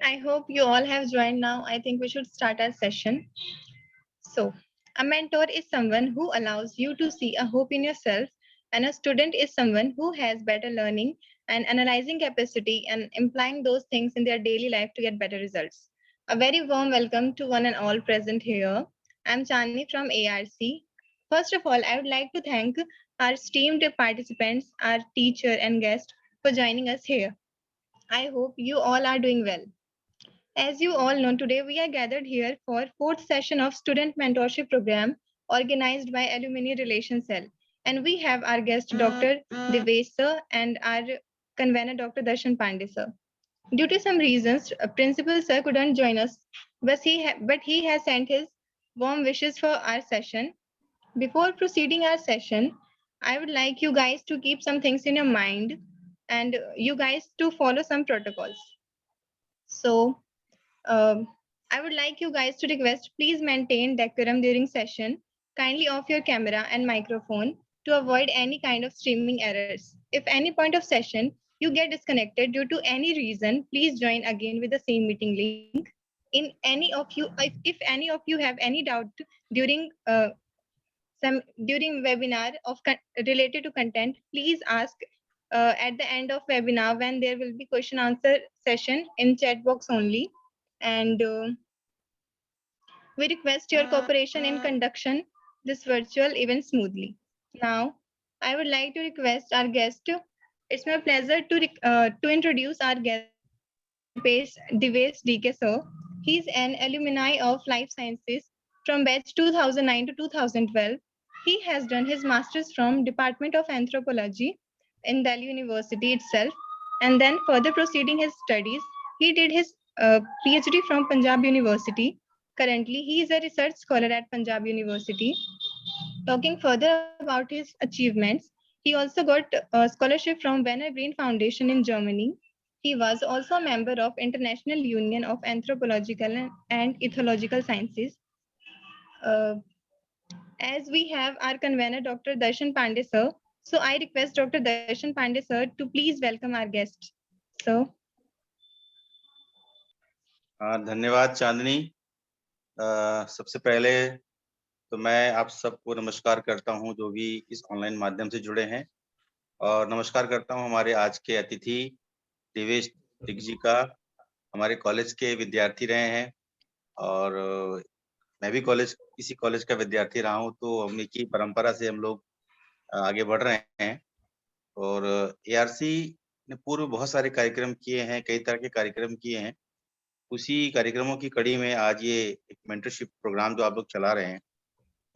I hope you all have joined now. I think we should start our session. So, a mentor is someone who allows you to see a hope in yourself, and a student is someone who has better learning and analyzing capacity and implying those things in their daily life to get better results. A very warm welcome to one and all present here. I'm Chandni from ARC. First of all, I would like to thank our esteemed participants, our teacher, and guest for joining us here. I hope you all are doing well. As you all know, today we are gathered here for fourth session of student mentorship program organized by Alumni Relations Cell. And we have our guest Dr. Devesh sir and our convener Dr. Darshan Pandey sir. Due to some reasons, Principal sir couldn't join us, but he has sent his warm wishes for our session. Before proceeding our session, I would like you guys to keep some things in your mind and you guys to follow some protocols. So, um, I would like you guys to request please maintain decorum during session. Kindly off your camera and microphone to avoid any kind of streaming errors. If any point of session you get disconnected due to any reason, please join again with the same meeting link. In any of you, if any of you have any doubt during during webinar related to content, please ask at the end of webinar when there will be question answer session in chat box only. And we request your cooperation in conduction this virtual event smoothly. Now, I would like to request our guest. It's my pleasure to introduce our guest, Devesh DK sir. He's an alumni of Life Sciences from batch 2009 to 2012. He has done his master's from Department of Anthropology in Delhi University itself, and then further proceeding his studies, he did his PhD from Punjab University. Currently, he is a research scholar at Punjab University. Talking further about his achievements, he also got a scholarship from Werner Green Foundation in Germany. He was also a member of International Union of Anthropological and Ethological Sciences. Uh, as we have our convener, Dr. Darshan Pandey sir, so I request Dr. Darshan Pandey sir to please welcome our guest. So, धन्यवाद चांदनी। सबसे पहले तो मैं आप सबको नमस्कार करता हूं जो भी इस ऑनलाइन माध्यम से जुड़े हैं, और नमस्कार करता हूं हमारे आज के अतिथि देवेश दिग्जी का। हमारे कॉलेज के विद्यार्थी रहे हैं और मैं भी इसी कॉलेज का विद्यार्थी रहा हूं, तो हमने की परंपरा से हम लोग आगे बढ़ रहे हैं। और एआरसी ने पूर्व बहुत सारे कार्यक्रम किए हैं, कई तरह के कार्यक्रम किए हैं। उसी कार्यक्रमों की कड़ी में आज ये एक मेंटरशिप प्रोग्राम जो आप लोग चला रहे हैं,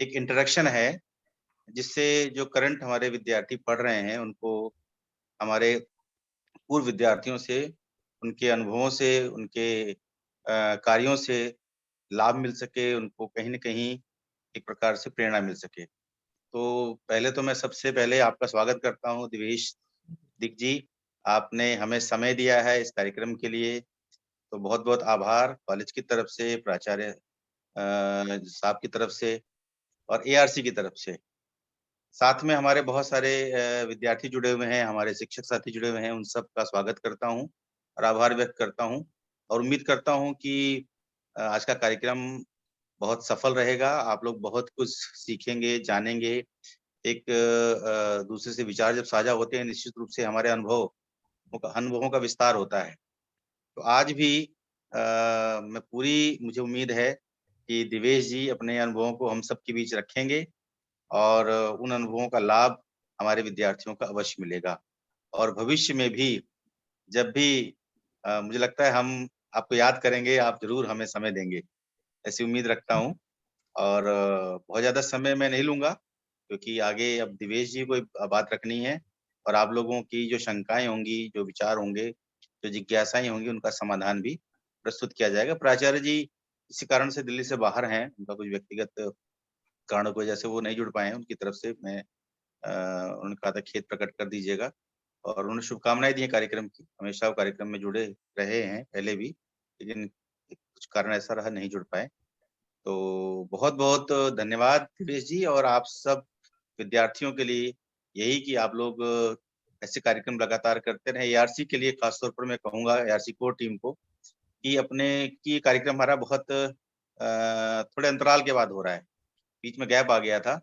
एक इंटरेक्शन है जिससे जो करंट हमारे विद्यार्थी पढ़ रहे हैं उनको हमारे पूर्व विद्यार्थियों से, उनके अनुभवों से, उनके कार्यों से लाभ मिल सके, उनको कहीं न कहीं एक प्रकार से प्रेरणा मिल सके। तो पहले तो मैं सबसे पहले आपका स्वागत करता हूँ देवेश दिग जी। आपने हमें समय दिया है इस कार्यक्रम के लिए, तो बहुत-बहुत आभार कॉलेज की तरफ से, प्राचार्य साहब की तरफ से और एआरसी की तरफ से। साथ में हमारे बहुत सारे विद्यार्थी जुड़े हुए हैं, हमारे शिक्षक साथी जुड़े हुए हैं, उन सबका स्वागत करता हूँ और आभार व्यक्त करता हूँ और उम्मीद करता हूँ कि आज का कार्यक्रम बहुत सफल रहेगा। आप लोग बहुत कुछ सीखेंगे, जानेंगे। एक दूसरे से विचार जब साझा होते हैं, निश्चित रूप से हमारे अनुभवों का विस्तार होता है। तो आज भी मुझे उम्मीद है कि दिवेश जी अपने अनुभवों को हम सबके बीच रखेंगे और उन अनुभवों का लाभ हमारे विद्यार्थियों को अवश्य मिलेगा। और भविष्य में भी जब भी मुझे लगता है हम आपको याद करेंगे, आप ज़रूर हमें समय देंगे, ऐसी उम्मीद रखता हूँ। और बहुत ज़्यादा समय मैं नहीं लूँगा क्योंकि आगे अब दिवेश जी को बात रखनी है और आप लोगों की जो शंकाएँ होंगी, जो विचार होंगे, जो जिज्ञासाएँ होंगी, उनका समाधान भी प्रस्तुत किया जाएगा। प्राचार्य जी किसी कारण से दिल्ली से बाहर हैं, उनका कुछ व्यक्तिगत कारणों की वजह से वो नहीं जुड़ पाए हैं। उनकी तरफ से मैं उन्होंने कहा था खेद प्रकट कर दीजिएगा और उन्होंने शुभकामनाएँ दी हैं कार्यक्रम की। हमेशा वो कार्यक्रम में जुड़े रहे हैं पहले भी, लेकिन कुछ कारण ऐसा रहा नहीं जुड़ पाए। तो बहुत-बहुत धन्यवाद दिवेश जी और आप सब विद्यार्थियों के लिए यही कि आप लोग ऐसे कार्यक्रम लगातार करते रहें। एआरसी के लिए खास तौर पर मैं कहूँगा एआरसी कोर टीम को कि ये कार्यक्रम हमारा बहुत थोड़े अंतराल के बाद हो रहा है, बीच में गैप आ गया था।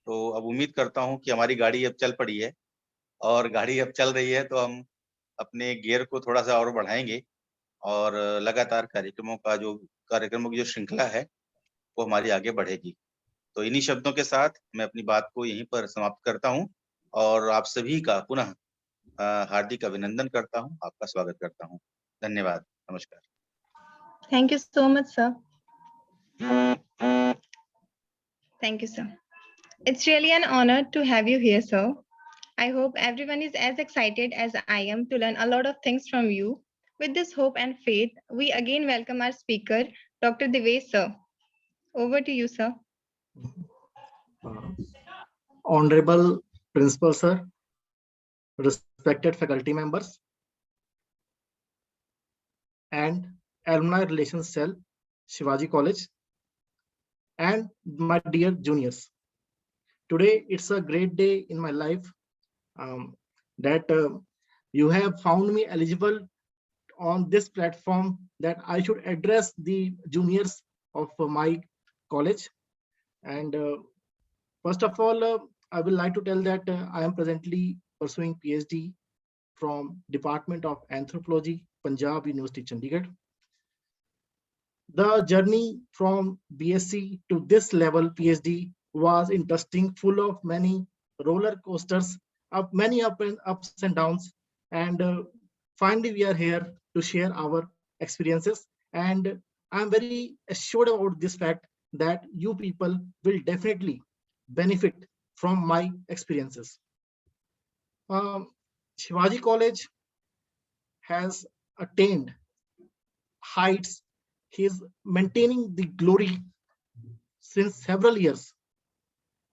तो अब उम्मीद करता हूँ कि हमारी गाड़ी अब चल पड़ी है, और गाड़ी अब चल रही है तो हम अपने गियर को थोड़ा-सा और बढ़ाएँगे, और लगातार कार्यक्रमों की जो श्रृंखला है, वो हमारी आगे बढ़ेगी। तो इन्हीं शब्दों के साथ मैं अपनी बात को यहीं पर समाप्त करता हूँ, और आप सभी का पुनः हार्दिक अभिनंदन करता हूँ, आपका स्वागत करता हूँ। धन्यवाद, नमस्कार। Thank you so much, sir. Thank you, sir. It's really an honor to have you here, sir. I hope everyone is as excited as I am to learn a lot of things from you. With this hope and faith, we again welcome our speaker, Dr. Devesh, sir. Over to you, sir. Honorable Principal, sir, respected faculty members, and Alumni Relations Cell, Shivaji College, and my dear juniors. Today, it's a great day in my life that you have found me eligible on this platform that I should address the juniors of my college. And first of all, I would like to tell that I am presently pursuing PhD from Department of Anthropology, Punjab University, Chandigarh. The journey from BSc to this level PhD was interesting, full of many roller coasters, many ups and downs. And finally, we are here to share our experiences. And I'm very assured about this fact that you people will definitely benefit from my experiences. Shivaji College has attained heights. He is maintaining the glory since several years.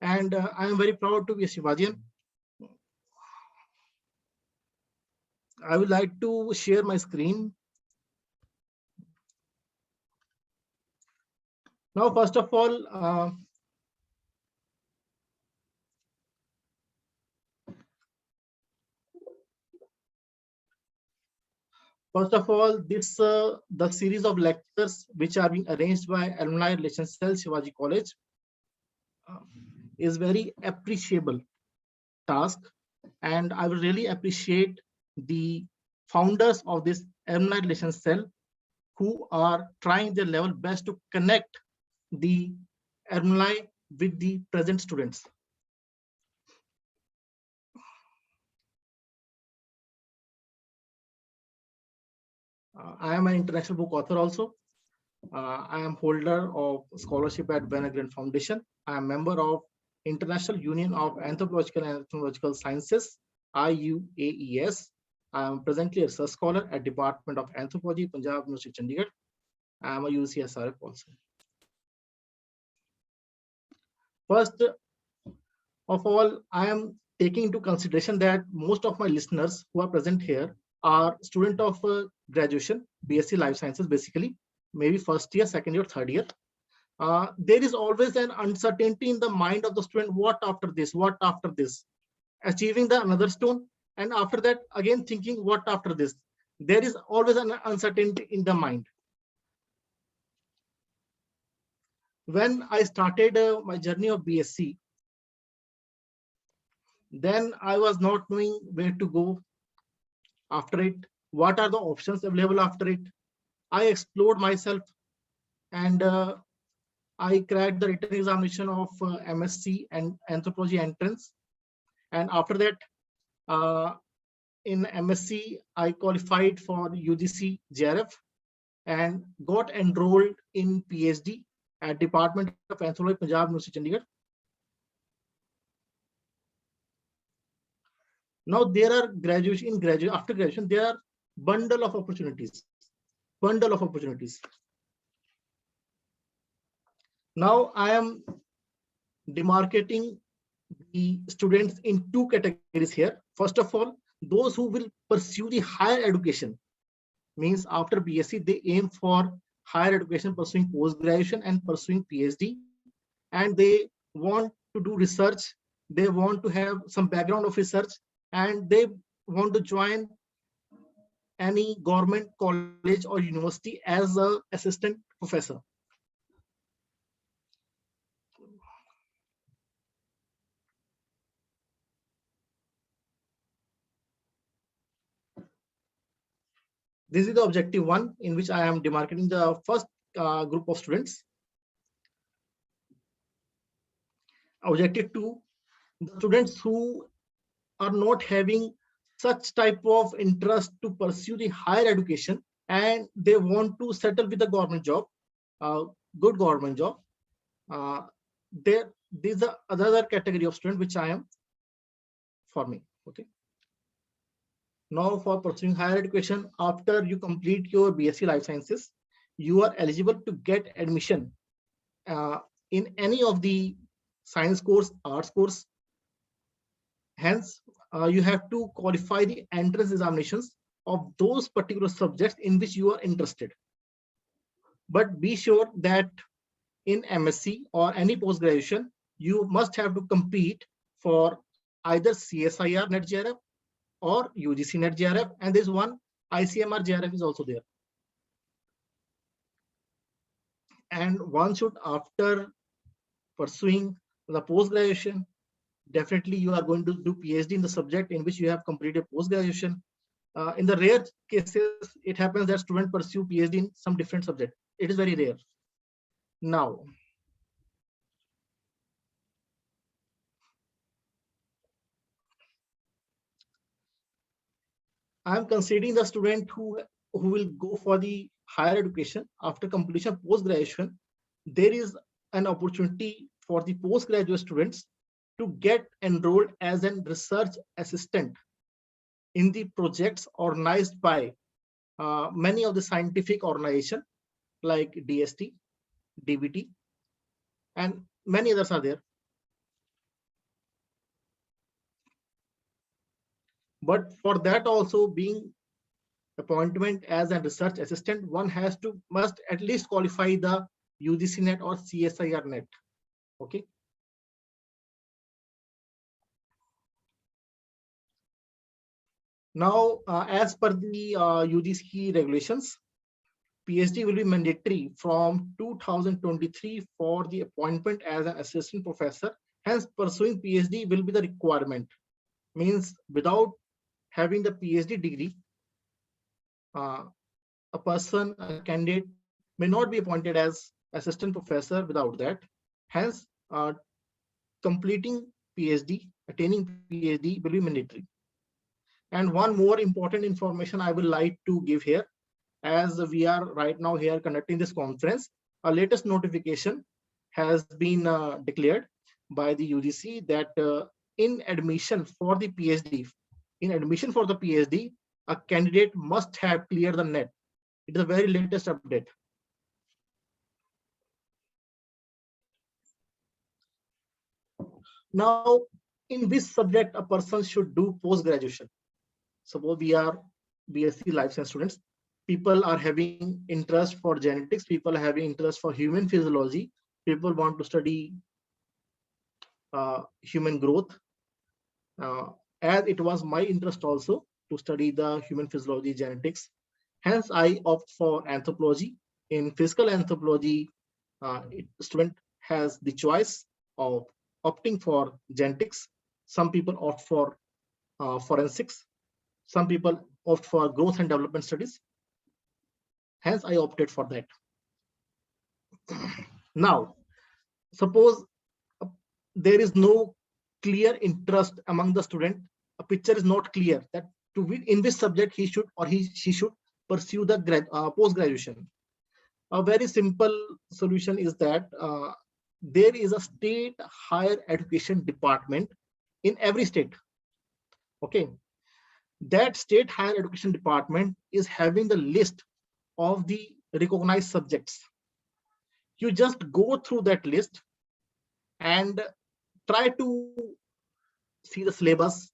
And I am very proud to be a Shivajian. I would like to share my screen. Now, first of all, this the series of lectures which are being arranged by Alumni Relations Cell, Shivaji College, is very appreciable task, and I will really appreciate the founders of this Alumni Relations Cell who are trying their level best to connect the alumni with the present students. I am an international book author also. I am holder of scholarship at Ben Grant Foundation. I am member of International Union of Anthropological and Ethnological Sciences, IUAES. I am presently a research scholar at Department of Anthropology, Punjab University, Chandigarh. I am a UCSRF also. First of all, I am taking into consideration that most of my listeners who are present here are students of graduation, BSc Life Sciences, basically, maybe first year, second year, third year. There is always an uncertainty in the mind of the student, what after this, achieving the another stone, and after that, again thinking, what after this? There is always an uncertainty in the mind. When I started my journey of BSc, then I was not knowing where to go after it, what are the options available after it. I explored myself, and I cracked the written examination of MSc and Anthropology entrance. And after that, in MSc, I qualified for UGC JRF and got enrolled in PhD at Department of Anthropology, Punjab University, Chandigarh. Now there are after graduation, there are bundle of opportunities. Now I am demarcating the students in two categories here. First of all, those who will pursue the higher education, means after BSc, they aim for higher education, pursuing post-graduation and pursuing PhD, and they want to do research, they want to have some background of research, and they want to join any government college or university as an assistant professor? This is the objective 1, in which I am demarcating the first group of students. Objective 2, the students who are not having such type of interest to pursue the higher education and they want to settle with a government job, good government job. There is the other category of student which I am forming. Okay. Now, for pursuing higher education, after you complete your BSc Life Sciences, you are eligible to get admission in any of the science course, arts course. Hence, you have to qualify the entrance examinations of those particular subjects in which you are interested. But be sure that in MSc or any post-graduation, you must have to compete for either CSIR NET JRF or UGC NET JRF, and there's one ICMR JRF is also there. And one should, after pursuing the post-graduation, definitely you are going to do PhD in the subject in which you have completed post-graduation. In the rare cases, it happens that students pursue PhD in some different subject. It is very rare. Now, I am considering the student who will go for the higher education after completion of post-graduation. There is an opportunity for the postgraduate students to get enrolled as a research assistant in the projects organized by many of the scientific organizations like DST, DBT, and many others are there. But for that also, being appointment as a research assistant, one must at least qualify the UGC NET or CSIR NET. Okay. Now, as per the UGC regulations, PhD will be mandatory from 2023 for the appointment as an assistant professor. Hence, pursuing PhD will be the requirement. Means without having the PhD degree, a candidate may not be appointed as assistant professor without that. Hence, completing PhD, attaining PhD will be mandatory. And one more important information I would like to give here, as we are right now here conducting this conference, a latest notification has been declared by the UGC that in admission for the PhD, a candidate must have cleared the NET. It is a very latest update. Now, in which subject a person should do post-graduation? Suppose we are BSc Life Science students. People are having interest for genetics. People are having interest for human physiology. People want to study human growth. As it was my interest also to study the human physiology, genetics. Hence, I opt for anthropology. In physical anthropology, student has the choice of opting for genetics. Some people opt for forensics. Some people opt for growth and development studies. Hence, I opted for that. Now, suppose there is no clear interest among the student. A picture is not clear that in which subject he should or she should pursue the post-graduation. A very simple solution is that there is a state higher education department in every state. Okay. That state higher education department is having the list of the recognized subjects. You just go through that list and try to see the syllabus,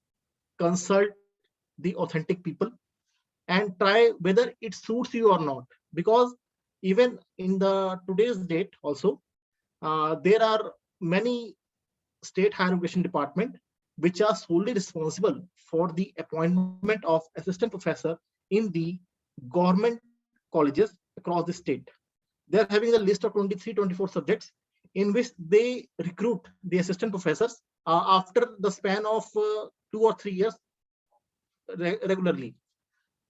consult the authentic people, and try whether it suits you or not. Because even in the today's date also, there are many state higher education department which are solely responsible for the appointment of assistant professor in the government colleges across the state. They are having a list of 23-24 subjects in which they recruit the assistant professors after the span of 2 or 3 years regularly.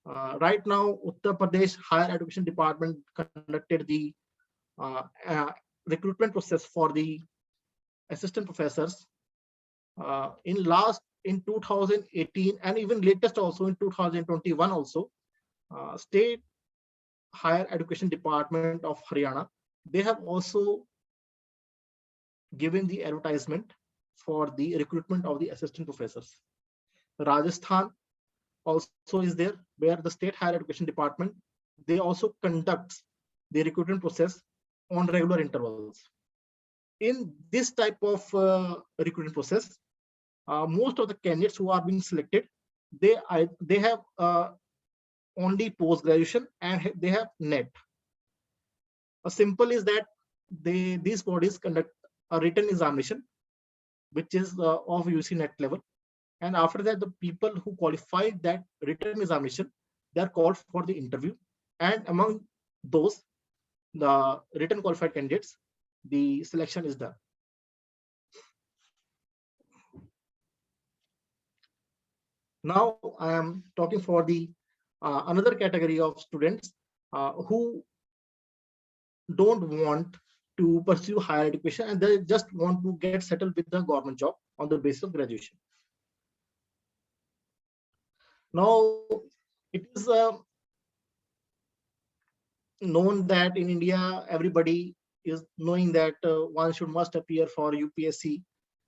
Right now, Uttar Pradesh Higher Education Department conducted the recruitment process for the assistant professors in 2018, and even latest also in 2021 also. State Higher Education Department of Haryana, they have also given the advertisement for the recruitment of the assistant professors. Rajasthan also is there, where the State Higher Education Department, they also conducts the recruitment process on regular intervals. In this type of recruitment process, most of the candidates who are being selected, they have only post graduation and they have NET. A simple is that these bodies conduct a written examination, which is of UC NET level, and after that, the people who qualified that written examination, they are called for the interview, and among those, the written qualified candidates, the selection is done. Now I am talking for the another category of students who don't want to pursue higher education and they just want to get settled with the government job on the basis of graduation. Now it is known that in India, everybody is knowing that one should must appear for UPSC,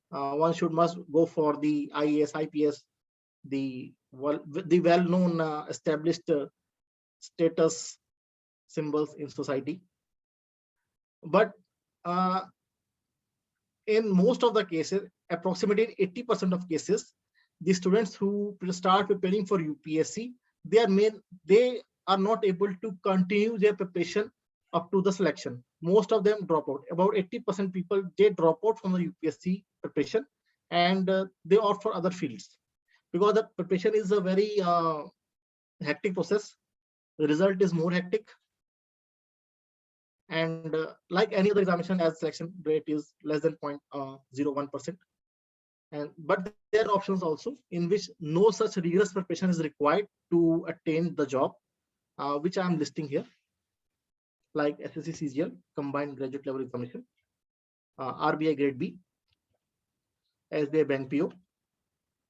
one should must go for the IAS, IPS, the well-known established status symbols in society. But in most of the cases, approximately 80% of cases, the students who start preparing for UPSC, they are not able to continue their preparation up to the selection. Most of them drop out. About 80% people, they drop out from the UPSC preparation and they opt for other fields, because the preparation is a very hectic process. The result is more hectic, and like any other examination, as selection rate is less than 0.01%. And but there are options also in which no such rigorous preparation is required to attain the job, which I am listing here, like SSC CGL, Combined Graduate Level Examination, RBI Grade B, SBI Bank PO,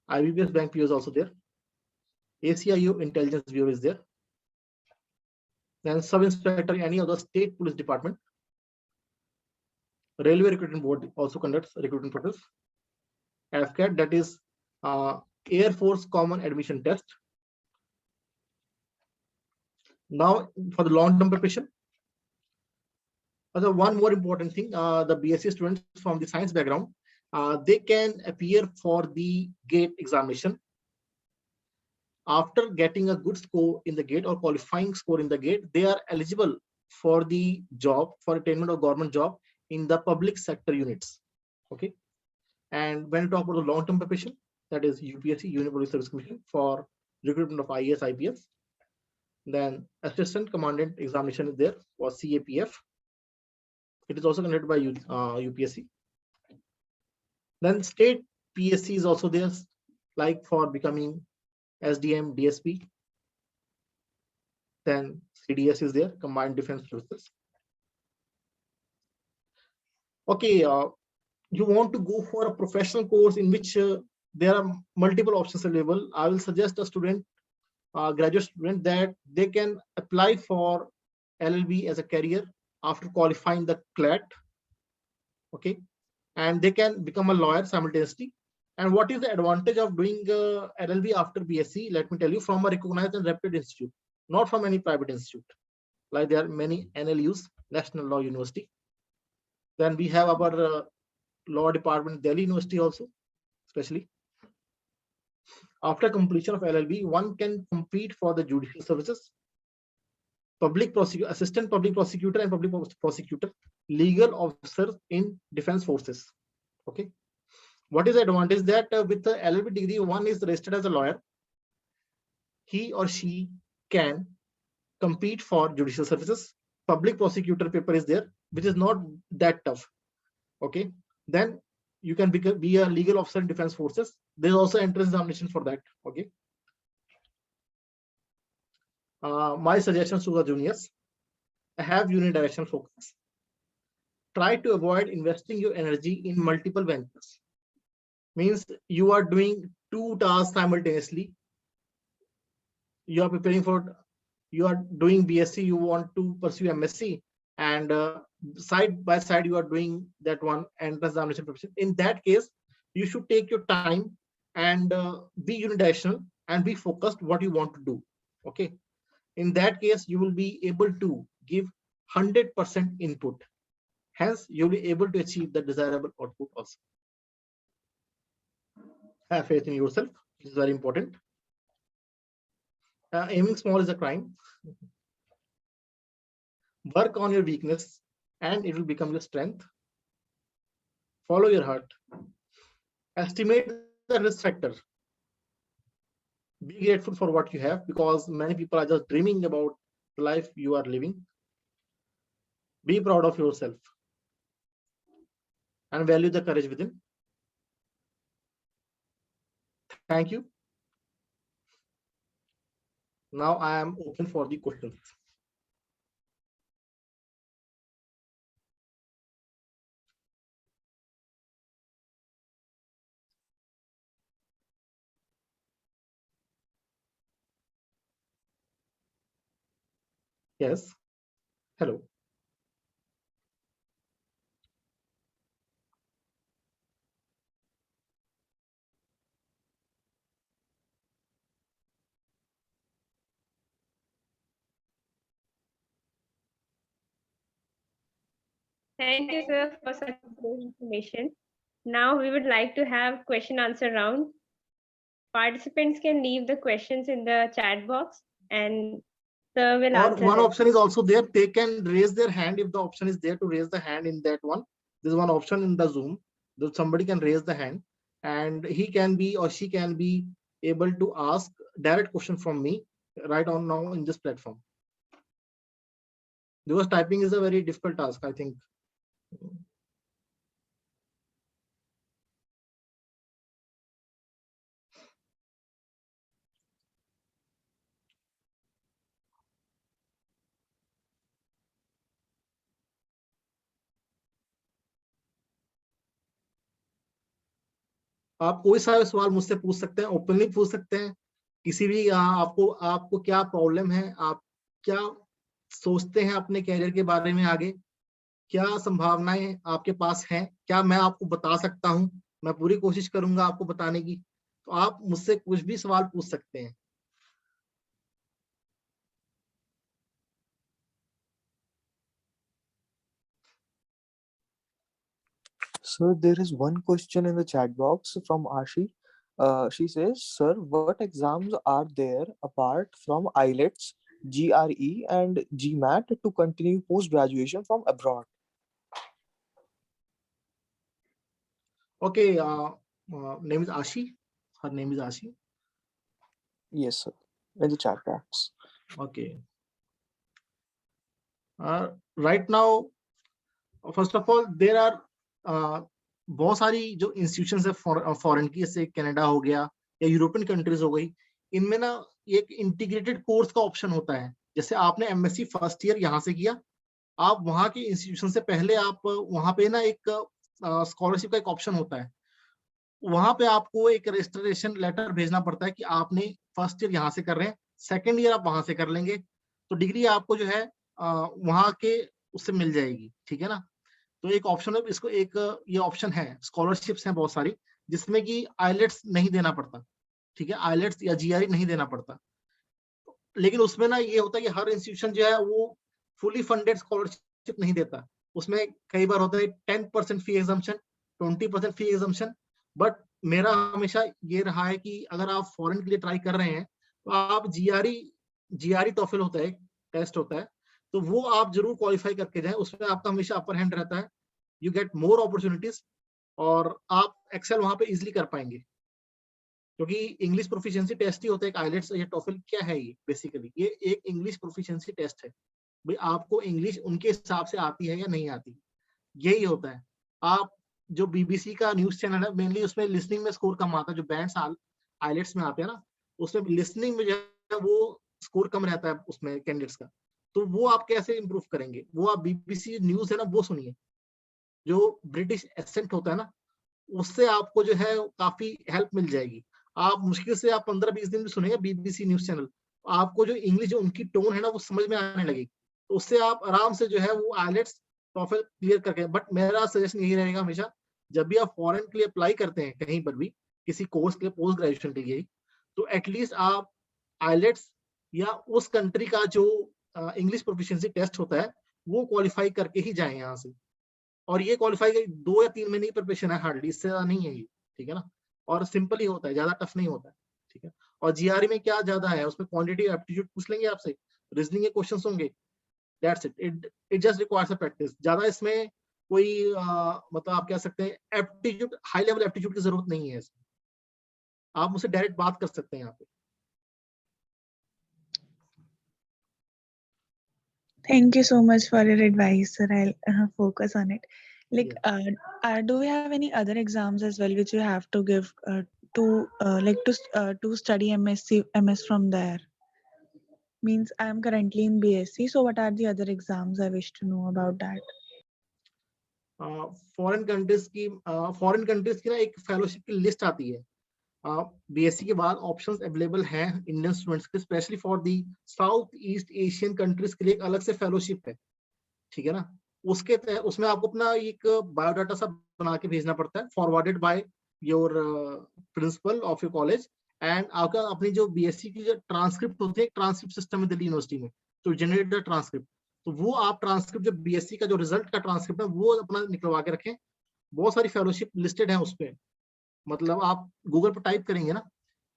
IBPS Bank PO is also there, ACIO Intelligence Bureau is there, then Sub-Inspector in any other state police department. Railway Recruitment Board also conducts recruitment process. AFCAT, that is Air Force Common Admission Test. Now for the long-term preparation, one more important thing, the BSc students from the science background, they can appear for the GATE examination. After getting a good score in the GATE or qualifying score in the GATE, they are eligible for the job, for attainment of government job in the public sector units. Okay. And when you talk about the long-term preparation, that is UPSC, Union Public Service Commission, for recruitment of IAS, IPS. Then Assistant Commandant examination is there for CAPF. It is also conducted by UPSC. Then state PSC is also there, like for becoming SDM, DSP. Then CDS is there, Combined Defense Services. Okay, you want to go for a professional course in which there are multiple options available. I will suggest a student, graduate student, that they can apply for LLB as a career after qualifying the CLAT. Okay, and they can become a lawyer simultaneously. And what is the advantage of doing LLB after BSc? Let me tell you, from a recognized and reputed institute, not from any private institute. Like there are many NLUs, National Law University. Then we have our law department, Delhi University also, especially. After completion of LLB, one can compete for the judicial services, public prosecutor, assistant public prosecutor and public prosecutor, legal officers in defense forces. Okay. What is the advantage? That with the LLB degree, one is registered as a lawyer. He or she can compete for judicial services. Public prosecutor paper is there, which is not that tough. Okay, then you can be a legal officer in defense forces. There's also entrance examination for that. Okay. My suggestions to the juniors: have unidirectional focus. Try to avoid investing your energy in multiple ventures. Means you are doing 2 tasks simultaneously. You are preparing for, you are doing BSc, you want to pursue MSc, and side by side you are doing that one entrance examination preparation. In that case, you should take your time and be unidirectional and be focused what you want to do. Okay. In that case, you will be able to give 100% input. Hence, you'll be able to achieve the desirable output also. Have faith in yourself. This is very important. Aiming small is a crime. Work on your weakness and it will become your strength. Follow your heart. Estimate the risk factor. Be grateful for what you have, because many people are just dreaming about the life you are living. Be proud of yourself and value the courage within. Thank you. Now I am open for the questions. Yes. Hello. Thank you, sir, for such great information. Now we would like to have question answer round. Participants can leave the questions in the chat box and sir will answer One them. option is also there. They can raise their hand if the option is there to raise the hand in that one. There's one option in the Zoom that somebody can raise the hand and he can be or she can be able to ask direct question from me right on now in this platform. Because typing is a very difficult task, I think. आप कोई सा सवाल मुझसे पूछ सकते हैं, openly पूछ सकते हैं, किसी भी आपको क्या प्रॉब्लम है, आप क्या सोचते हैं अपने कैरियर के बारे में, आगे क्या संभावनाएं आपके पास हैं, क्या मैं आपको बता सकता हूं, मैं पूरी कोशिश करूंगा आपको बताने की। तो आप मुझसे कुछ भी सवाल पूछ सकते हैं। Sir, there is one question in the chat box from Ashi. She says, sir, what exams are there apart from IELTS, GRE and GMAT to continue post-graduation from abroad? Okay, name is Ashi. Her name is Ashi. Yes, sir. In the chat box. Okay. Right now, first of all, there are बहुत सारी जो institutions है foreign की, जैसे Canada हो गया या European countries हो गई, इनमें ना एक इंटीग्रेटेड कोर्स का ऑप्शन होता है। जैसे आपने एमएससी फर्स्ट ईयर यहाँ से किया, आप वहाँ के इंस्टीट्यूशन से पहले आप वहाँ पे ना एक स्कॉलरशिप का एक ऑप्शन होता है, वहाँ पे आपको एक रजिस्ट्रेशन लेटर भेजना पड़ता है कि आपने फर्स्ट ईयर यहाँ से कर रहे हैं, सेकेंड ईयर आप वहाँ से कर लेंगे, तो डिग्री आपको जो है वहाँ के उससे मिल जाएगी। ठीक है ना। तो एक ऑप्शन है, इसको एक ये ऑप्शन है, स्कॉलरशिप्स हैं बहुत सारी जिसमें कि आईलेट्स नहीं देना पड़ता। ठीक है, आईलेट्स या जीआरई नहीं देना पड़ता, लेकिन उसमें ना ये होता है कि हर इंस्टीट्यूशन जो है वो फुली फंडेड स्कॉलरशिप नहीं देता। उसमें कई बार होता है 10% फी एग्जम्पशन, 20% फी एग्जम्पशन। बट मेरा हमेशा ये रहा है कि अगर आप फॉरेन के लिए ट्राई कर रहे हैं तो आप जीआरई टॉफल होता है, टेस्ट होता है, तो वो आप जरूर क्वालिफाई करके जाएं, उसमें आपका हमेशा अपर हैंड रहता है, यू गेट मोर अपॉर्चुनिटीज और आप एक्सेल वहां पे इजीली कर पाएंगे। क्योंकि इंग्लिश प्रोफिशिएंसी टेस्ट ही होता है। एक आइलेट्स या टॉफल क्या है, ये बेसिकली ये एक इंग्लिश प्रोफिशिएंसी टेस्ट है। भाई आपको इंग्लिश उनके हिसाब से आती है या नहीं आती, यही होता है। आप जो बीबीसी का न्यूज चैनल है, मेनली उसमें लिसनिंग में स्कोर कम आता है। जो बैंड्स आइलेट्स में आते हैं ना, उसमें लिसनिंग में जो है वो स्कोर कम रहता है उसमें कैंडिडेट्स का। तो वो आप कैसे इंप्रूव करेंगे? वो आप बीबीसी न्यूज है ना, वो सुनिए। जो ब्रिटिश एसेंट होता है ना, उससे आपको जो है काफी हेल्प मिल जाएगी। आप मुश्किल से आप 15-20 दिन में सुनेंगे बीबीसी न्यूज चैनल, आपको जो इंग्लिश जो उनकी टोन है ना वो समझ में आने लगेगी। तो उससे आप आराम से जो है वो आइलेट्स टॉफल क्लियर करके। बट मेरा सजेशन यही रहेगा हमेशा, जब भी आप फॉरेन के लिए अप्लाई करते हैं कहीं पर भी, किसी कोर्स के लिए, पोस्ट ग्रेजुएशन के लिए, तो एटलीस्ट आप आइलेट्स या उस कंट्री का जो इंग्लिश प्रोफिशिएंसी टेस्ट होता है वो क्वालिफाई करके ही जाए यहाँ से। और ये क्वालिफाई 2 या 3 महीने की प्रिपरेशन है हार्डली, इससे ज्यादा नहीं है ये, ठीक है ना। और सिंपल ही होता है, ज्यादा टफ नहीं होता है, ठीक है। और जीआरई में क्या ज्यादा है, उसमें क्वांटिटी एप्टीट्यूड पूछ लेंगे आपसे, रीजनिंग के क्वेश्चंस होंगे, that's it. It just requires a practice. ज्यादा इसमें कोई मतलब आप कह सकते हैं एप्टीट्यूड, हाई लेवल एप्टीट्यूड की जरूरत नहीं है इसमें। आप मुझसे डायरेक्ट बात कर सकते हैं यहाँ पे। Thank you so much for your advice, sir. I'll focus on it. Like, Yeah. do we have any other exams as well which you have to give to study MS from there? Means I am currently in BSc, so what are the other exams? I wish to know about that. Foreign countries की ना एक fellowship की list आती है। BSc के बाद options available हैं Indian students के, specially for the south east Asian countries के लिए एक अलग से फेलोशिप है, ठीक है ना। उसमें आपको अपना एक बायोडाटा सा बना के भेजना पड़ता है, forwarded by your principle of your college. And आपका अपनी जो बीएससी की जो ट्रांसक्रिप्ट होती है, ट्रांसक्रिप्ट सिस्टम है दिल्ली यूनिवर्सिटी में, तो जनरेट द ट्रांसक्रिप्ट। तो वो आप ट्रांसक्रिप्ट जो बीएससी का जो रिजल्ट का ट्रांसक्रिप्ट है वो अपना निकलवा के रखें। बहुत सारी फेलोशिप लिस्टेड है उस पर। मतलब आप गूगल पर टाइप करेंगे ना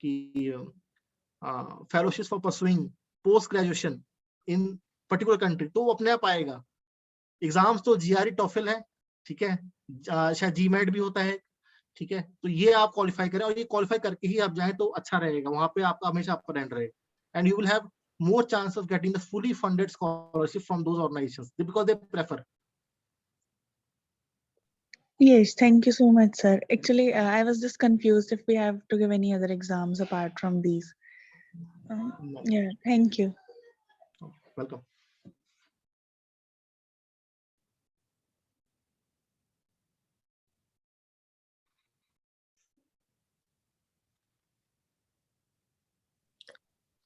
कि fellowship for pursuing post graduation in particular country, तो वो अपने आप आएगा। एग्जाम्स तो जीआरई टॉफल है, ठीक है, शायद जीमेट भी होता है, ठीक है। तो ये आप क्वालिफाई करें, और ये क्वालिफाई करके ही आप जाएं तो अच्छा रहेगा। वहां पे आपका हमेशा अपर हैंड रहेगा, and you will have more chance of getting the fully funded scholarship from those organizations because they prefer. Yes, thank you so much, sir. Actually, I was just confused if we have to give any other exams apart from these. No. Yeah, thank you. Welcome.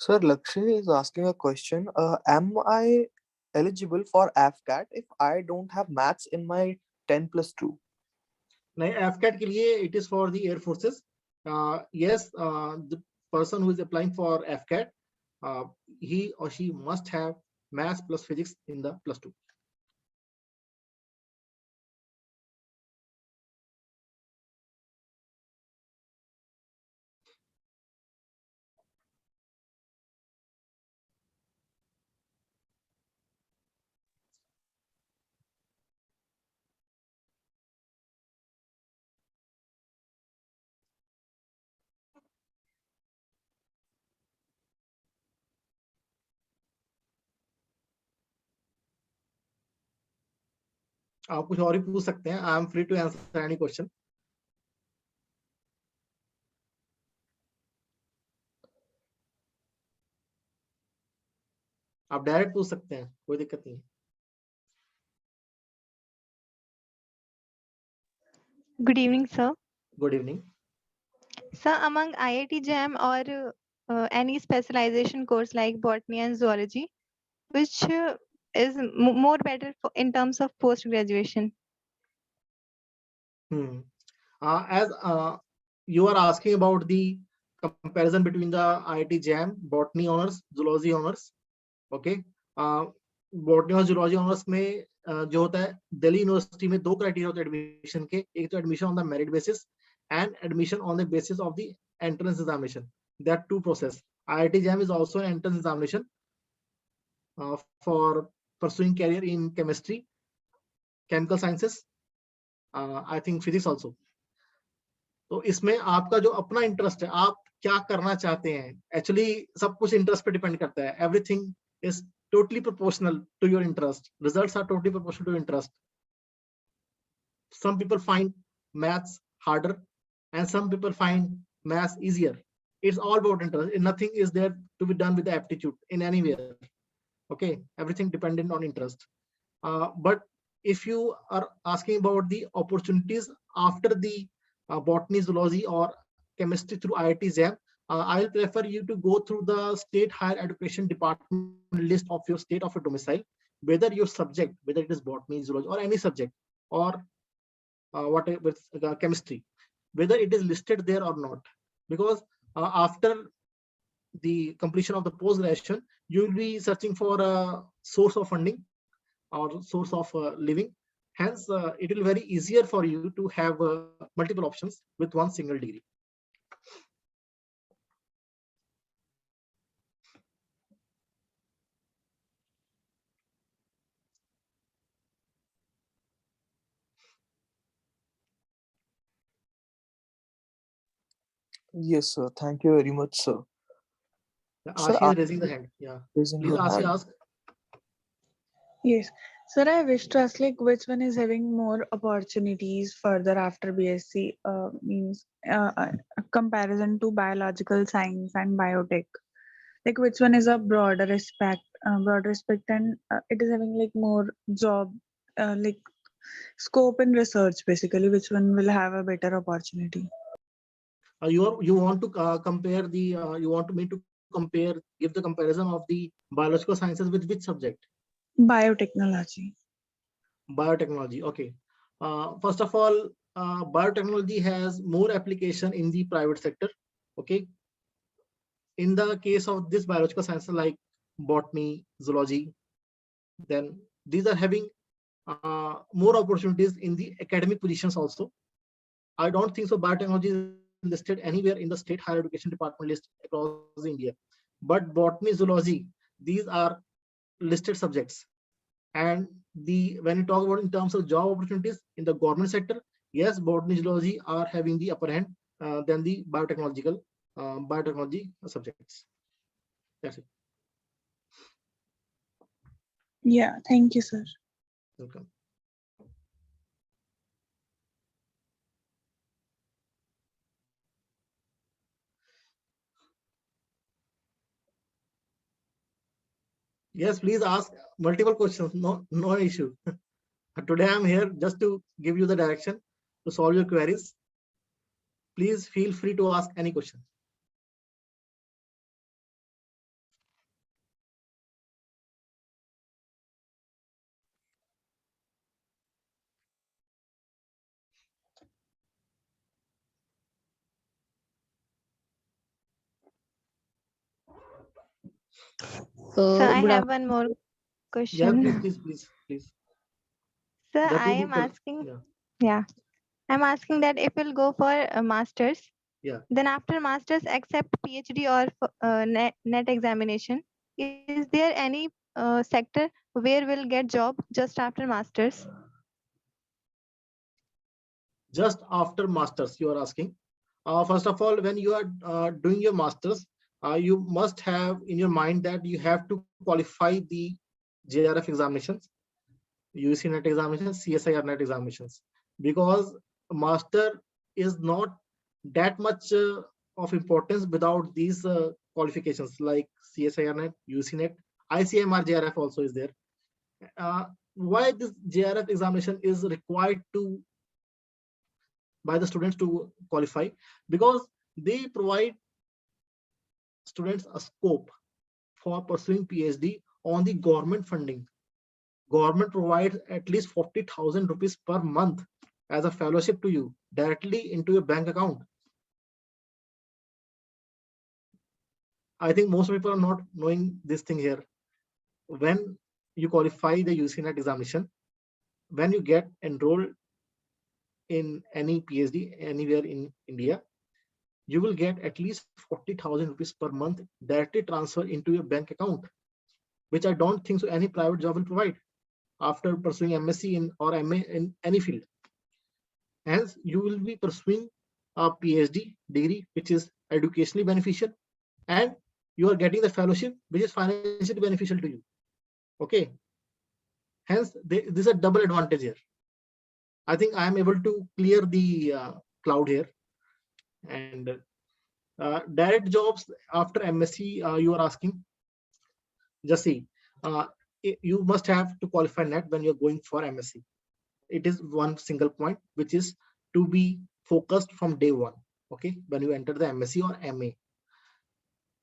Sir, Lakshya is asking a question. Am I eligible for AFCAT if I don't have maths in my 10+2? नहीं, AFCAT के लिए it is for the air forces. Yes, the person who is applying for AFCAT, he or she must have maths plus physics in the +2. आप कुछ और भी पूछ सकते हैं। I am free to answer any question. आप direct पूछ सकते हैं, कोई दिक्कत नहीं है। Good evening, sir. Good evening. Sir, among IIT JAM or any specialization course like botany and zoology, which is more better in terms of post graduation? As you are asking about the comparison between the IIT JAM botany honors, zoology honors, okay. Botany और zoology honours में जो होता है, Delhi university में 2 criteria होते हैं admission के। एक तो admission on the merit basis and admission on the basis of the entrance examination. That 2 process. IIT JAM is also an entrance examination for pursuing career in chemistry, chemical sciences, I think physics also. तो इसमें आपका जो अपना interest है, आप क्या करना चाहते हैं, एक्चुअली सब कुछ इंटरेस्ट पे डिपेंड करता है. Everything is totally proportional to your interest. Results are totally proportional to your interest. Some people find maths harder and some people find maths easier. It's all about interest. Nothing is there to be done with the aptitude in anywhere. Okay, everything dependent on interest. But if you are asking about the opportunities after the botany, zoology or chemistry through IIT JAM, I'll prefer you to go through the state higher education department list of your state of your domicile, whether your subject, whether it is botany, zoology or any subject, or whatever chemistry, whether it is listed there or not. Because after the completion of the post graduation, you will be searching for a source of funding or source of living. Hence, it will be very easier for you to have multiple options with one single degree. Yes, sir. Thank you very much, sir. Sir, Ashi is raising the hand. Yeah, raising please, her Ashi, hand. ask. Yes. Sir, I wish to ask like which one is having more opportunities further after BSc, means a comparison to biological science and biotech. Like which one is a broader aspect and it is having like more job, like scope in research basically. Which one will have a better opportunity? You want to compare the you want me to compare, give the comparison of the biological sciences with which subject? Biotechnology. Biotechnology. Okay. First of all, biotechnology has more application in the private sector. Okay. In the case of this biological sciences like botany, zoology, then these are having more opportunities in the academic positions also. I don't think so biotechnology is listed anywhere in the state higher education department list across India. But botany, zoology, these are listed subjects. And when you talk about in terms of job opportunities in the government sector, yes, botany, zoology are having the upper hand than the biotechnology subjects. That's it. Yeah, thank you, sir. Welcome. Yes, please ask multiple questions. No issue. Today I'm here just to give you the direction to solve your queries. Please feel free to ask any question. So I Good have one more Yes, question. please. Sir, There I will be am asking, yeah. yeah, I'm asking that if we'll go for a master's, Yeah. then after master's, accept PhD or net examination, is there any sector where we'll get job just after master's? Just after masters you are asking. First of all, when you are doing your masters, you must have in your mind that you have to qualify the JRF examinations, UC net examinations, CSIR net examinations, because master is not that much of importance without these qualifications like CSIR net, UC net, ICMR JRF also is there. Why this JRF examination is required to by the students to qualify? Because they provide students a scope for pursuing PhD on the government funding. Government provides at least 40,000 rupees per month as a fellowship to you directly into your bank account. I think most people are not knowing this thing here. When you qualify the UC net examination, when you get enrolled in any PhD anywhere in India, you will get at least 40,000 rupees per month directly transferred into your bank account, which I don't think so any private job will provide after pursuing MSc or MA in any field. Hence, you will be pursuing a PhD degree, which is educationally beneficial, and you are getting the fellowship, which is financially beneficial to you. Okay. Hence, this is a double advantage here. I think I am able to clear the cloud here. And direct jobs after MSc, you are asking. Just see, you must have to qualify NET when you're going for MSc. It is one single point, which is to be focused from day one. Okay, when you enter the MSc or MA.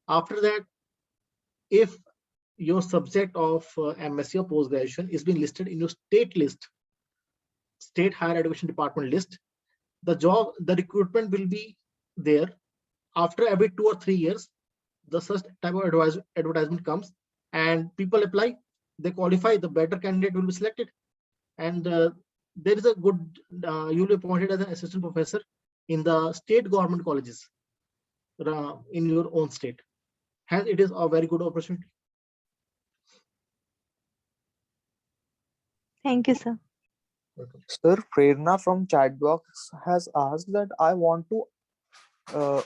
After that, if your subject of MSc or post graduation is being listed in your state list, state higher education department list, the recruitment will be there. After every 2 or 3 years, the such type of advertisement comes and people apply, they qualify, the better candidate will be selected. And there is a good, you will be appointed as an assistant professor in the state government colleges in your own state. Hence, it is a very good opportunity. Thank you, sir. Sir, Prerna from chat box has asked that I want to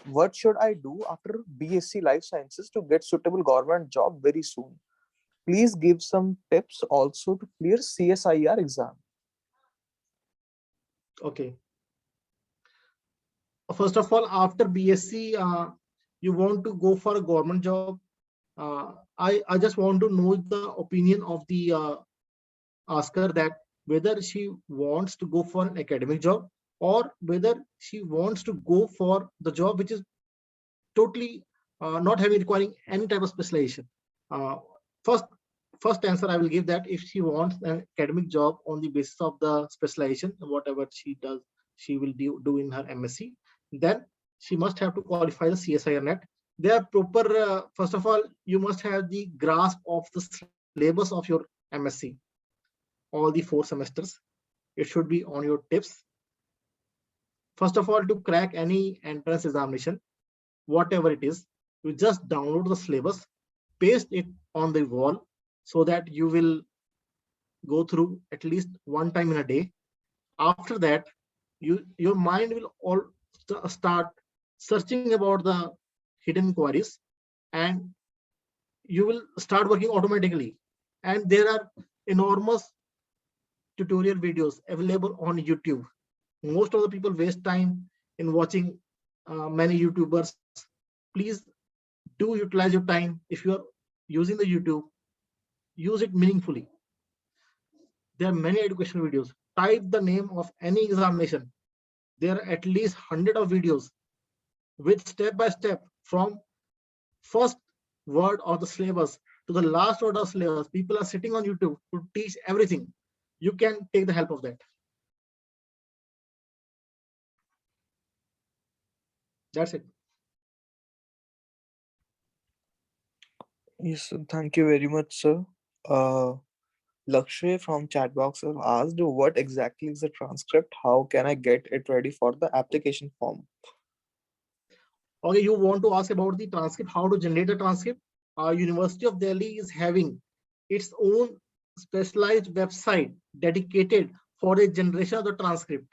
what should I do after BSc Life Sciences to get suitable government job very soon? Please give some tips also to clear CSIR exam. Okay. First of all, after BSc, you want to go for a government job. I just want to know the opinion of the asker, that whether she wants to go for an academic job or whether she wants to go for the job which is totally not requiring any type of specialization. First answer I will give that if she wants an academic job on the basis of the specialization, whatever she does, she will do in her MSc, then she must have to qualify the CSIR NET. They are proper, first of all, you must have the grasp of the syllabus of your MSc, all the 4 semesters. It should be on your tips. First of all, to crack any entrance examination, whatever it is, you just download the syllabus, paste it on the wall so that you will go through at least one time in a day. After that, your mind will all start searching about the hidden queries and you will start working automatically. And there are enormous tutorial videos available on YouTube. Most of the people waste time in watching many YouTubers. Please do utilize your time. If you are using the YouTube, use it meaningfully. There are many educational videos. Type the name of any examination. There are at least 100 of videos with step by step from first word of the syllabus to the last word of syllabus. People are sitting on YouTube to teach everything. You can take the help of that. That's it. Yes, thank you very much, sir. Lakshay from chat box has asked what exactly is the transcript? How can I get it ready for the application form? Okay, you want to ask about the transcript, how to generate a transcript? University of Delhi is having its own specialized website dedicated for the generation of the transcript.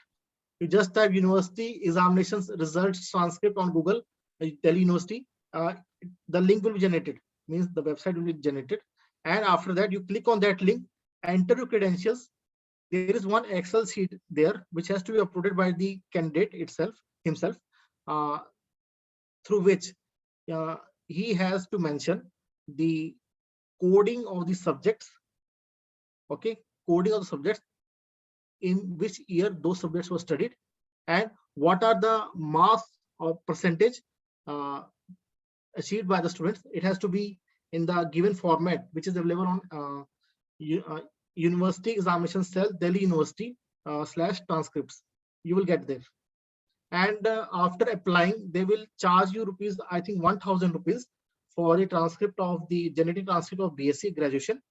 You just type University Examinations Results Transcript on Google, Delhi University. The link will be generated, means the website will be generated. And after that, you click on that link, enter your credentials. There is one Excel sheet there, which has to be uploaded by the candidate himself, through which he has to mention the coding of the subjects. Okay, coding of the subjects, in which year those subjects were studied, and what are the marks or percentage achieved by the students. It has to be in the given format, which is available on University Examination Cell, Delhi University /transcripts. You will get there. And after applying, they will charge you rupees, I think 1,000 rupees for the transcript of the generated transcript of BSc graduation.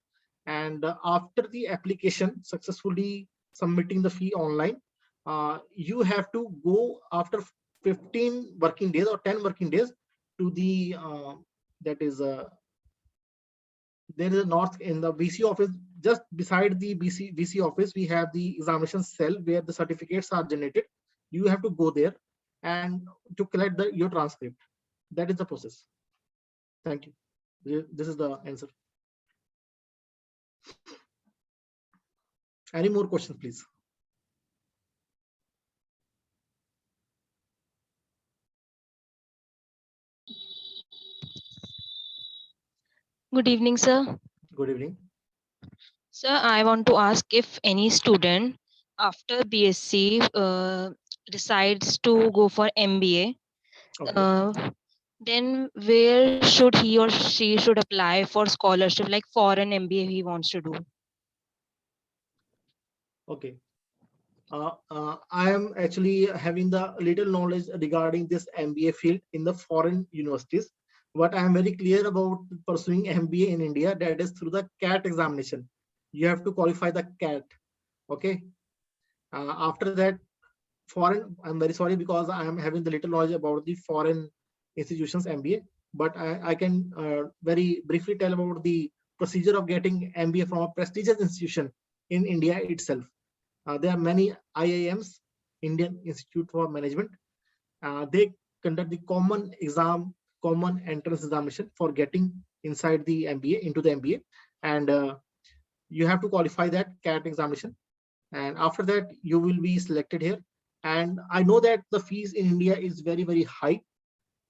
And after the application successfully submitting the fee online, you have to go after 15 working days or 10 working days to the that is there is a north in the BC office. Just beside the BC office, we have the examination cell where the certificates are generated. You have to go there and to collect your transcript. That is the process. Thank you. This is the answer. Any more questions, please? Good evening, sir. Good evening. Sir, I want to ask if any student after BSc decides to go for MBA, Okay. then where should he or she should apply for scholarship, like foreign MBA he wants to do? Okay. I am actually having the little knowledge regarding this MBA field in the foreign universities. What I am very clear about pursuing MBA in India, that is through the CAT examination. You have to qualify the CAT. Okay. After that, foreign, I'm very sorry because I am having the little knowledge about the foreign institutions MBA, but I can very briefly tell about the procedure of getting MBA from a prestigious institution in India itself. There are many IIMs, Indian Institute for Management. They conduct the common exam, common entrance examination for getting inside the MBA, into the MBA. And you have to qualify that CAT examination. And after that, you will be selected here. And I know that the fees in India is very, very high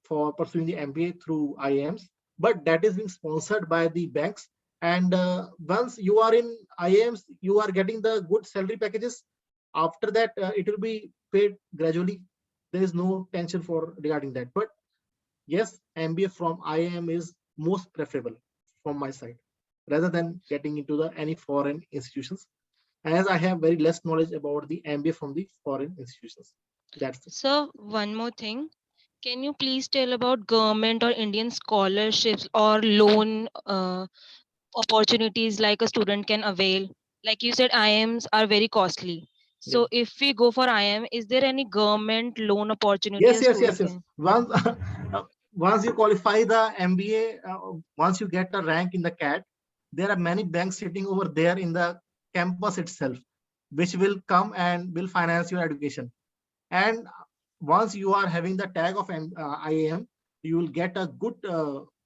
for pursuing the MBA through IIMs, but that is being sponsored by the banks. And once you are in IIMs, you are getting the good salary packages. After that, it will be paid gradually. There is no tension for regarding that. But yes, MBA from IIM is most preferable from my side, rather than getting into the any foreign institutions, as I have very less knowledge about the MBA from the foreign institutions. That's it. So one more thing. Can you please tell about government or Indian scholarships or loan opportunities like a student can avail? Like you said, IIMs are very costly. So Yes. if we go for IIM, is there any government loan opportunity a student Yes. can? Once you qualify the MBA, once you get a rank in the CAT, there are many banks sitting over there in the campus itself, which will come and will finance your education. And once you are having the tag of IIM, you will get a good